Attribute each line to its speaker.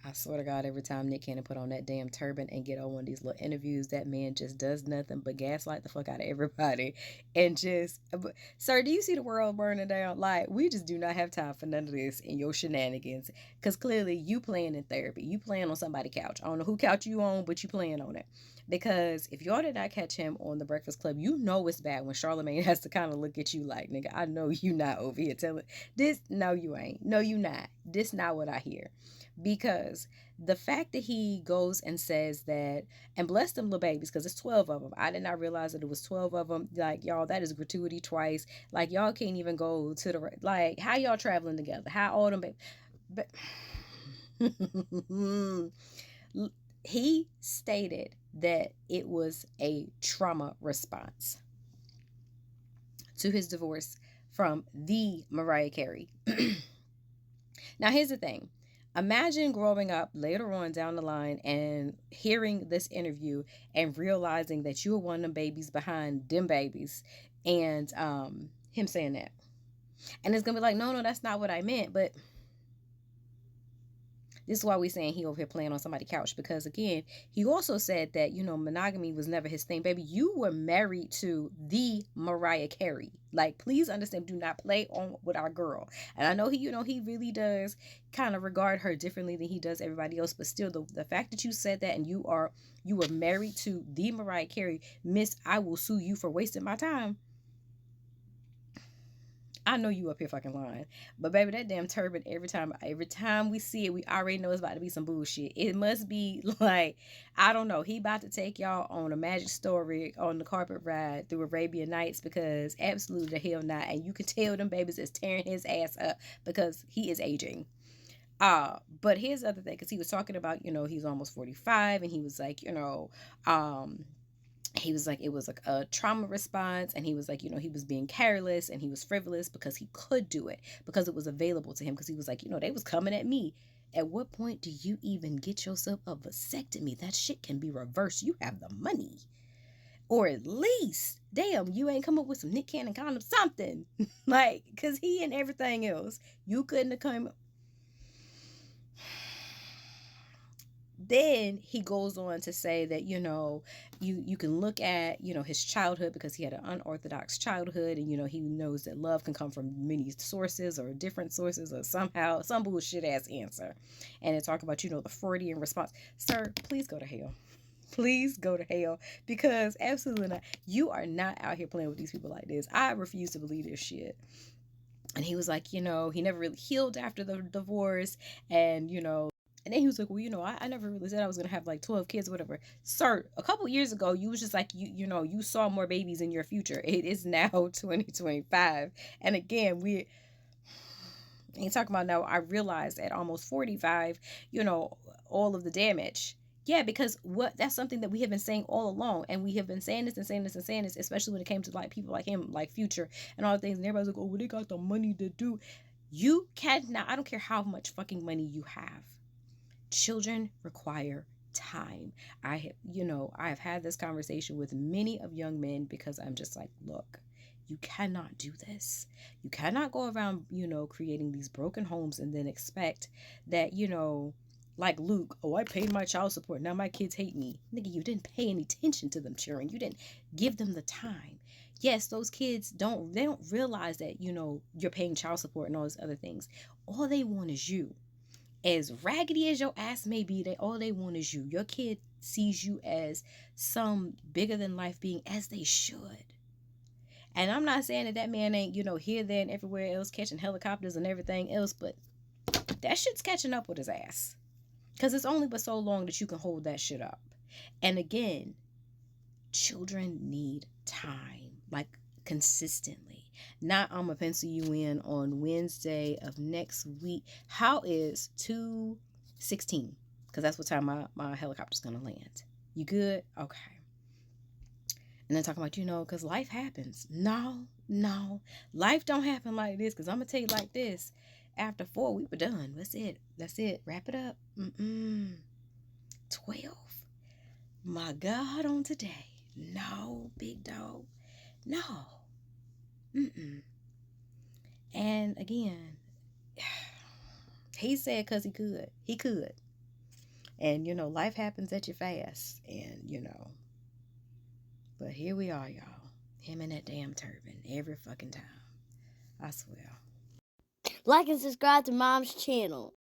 Speaker 1: I swear to God, every time Nick Cannon put on that damn turban and get on one of these little interviews, that man just does nothing but gaslight the fuck out of everybody. And just, sir, do you see the world burning down? Like, we just do not have time for none of this and your shenanigans. Because clearly you playing in therapy. You playing on somebody's couch. I don't know who couch you on, but you playing on it. Because if y'all did not catch him on the Breakfast Club, you know it's bad when Charlamagne has to kind of look at you like, nigga, I know you not over here telling this. No, you ain't. No, you not. This not what I hear. Because the fact that he goes and says that, and bless them little babies, because it's 12 of them. I did not realize that it was 12 of them. Like, y'all, that is gratuity twice. Like, y'all can't even go to the, like, how y'all traveling together? How old them babies? But he stated that it was a trauma response to his divorce from the Mariah Carey. Now, here's the thing. Imagine growing up later on down the line and hearing this interview and realizing that you were one of them babies behind them babies, and him saying that. And it's going to be like, no, no, that's not what I meant. But this is why we're saying he over here playing on somebody's couch. Because again, he also said that, monogamy was never his thing. Baby, you were married to the Mariah Carey. Like, please understand, do not play on with our girl. And I know he really does kind of regard her differently than he does everybody else. But still, the fact that you said that and you were married to the Mariah Carey, miss, I will sue you for wasting my time. I know you up here fucking lying. But baby, that damn turban, every time we see it, we already know it's about to be some bullshit. It must be like, I don't know. He about to take y'all on a magic story on the carpet ride through Arabian Nights, because absolutely the hell not. And you can tell them babies is tearing his ass up because he is aging. But here's the other thing, because he was talking about, he's almost 45, and he was like, he was like, it was like a trauma response, and he was like, he was being careless and he was frivolous because he could do it, because it was available to him, because he was like, they was coming at me. At what point do you even get yourself a vasectomy? That shit can be reversed. You have the money. Or at least, damn, you ain't come up with some Nick Cannon condom something. Like, because he and everything else, you couldn't have come. Then he goes on to say that, you can look at, his childhood, because he had an unorthodox childhood, and, he knows that love can come from many sources or different sources, or somehow some bullshit ass answer. And they talk about, the Freudian response. Sir, please go to hell. Please go to hell, because absolutely not. You are not out here playing with these people like this. I refuse to believe this shit. And he was like, he never really healed after the divorce. And then he was like, well, I never really said I was going to have like 12 kids or whatever. Sir, a couple years ago, you was just like, you saw more babies in your future. It is now 2025. And again, we ain't talking about now. I realized at almost 45, all of the damage. Yeah, because that's something that we have been saying all along. And we have been saying this and saying this and saying this, especially when it came to like people like him, like Future and all the things. And everybody's like, oh, well, they got the money to do. You cannot, I don't care how much fucking money you have. Children require time. I've had this conversation with many of young men, because I'm just like, look, you cannot do this. You cannot go around, creating these broken homes and then expect that, like Luke, oh, I paid my child support, now my kids hate me. Nigga, you didn't pay any attention to them children. You didn't give them the time. Yes, those kids don't realize that, you're paying child support and all these other things. All they want is you. As raggedy as your ass may be, all they want is you. Your kid sees you as some bigger than life being, as they should. And I'm not saying that man ain't, here, there, and everywhere else catching helicopters and everything else, but that shit's catching up with his ass. Because it's only but so long that you can hold that shit up. And again, children need time, like consistently. Not, I'm gonna pencil you in on Wednesday of next week. How is 2:16? Because that's what time my helicopter's gonna land. You good? Okay. And then talking about, because life happens. No. Life don't happen like this, because I'm gonna tell you like this. After 4, we were done. That's it. Wrap it up. 12. My God, on today. No, big dog. No. And again, he said because he could. He could. And, you know, life happens at you fast. And, you know, but here we are, y'all. Him in that damn turban every fucking time. I swear.
Speaker 2: Like and subscribe to Mom's channel.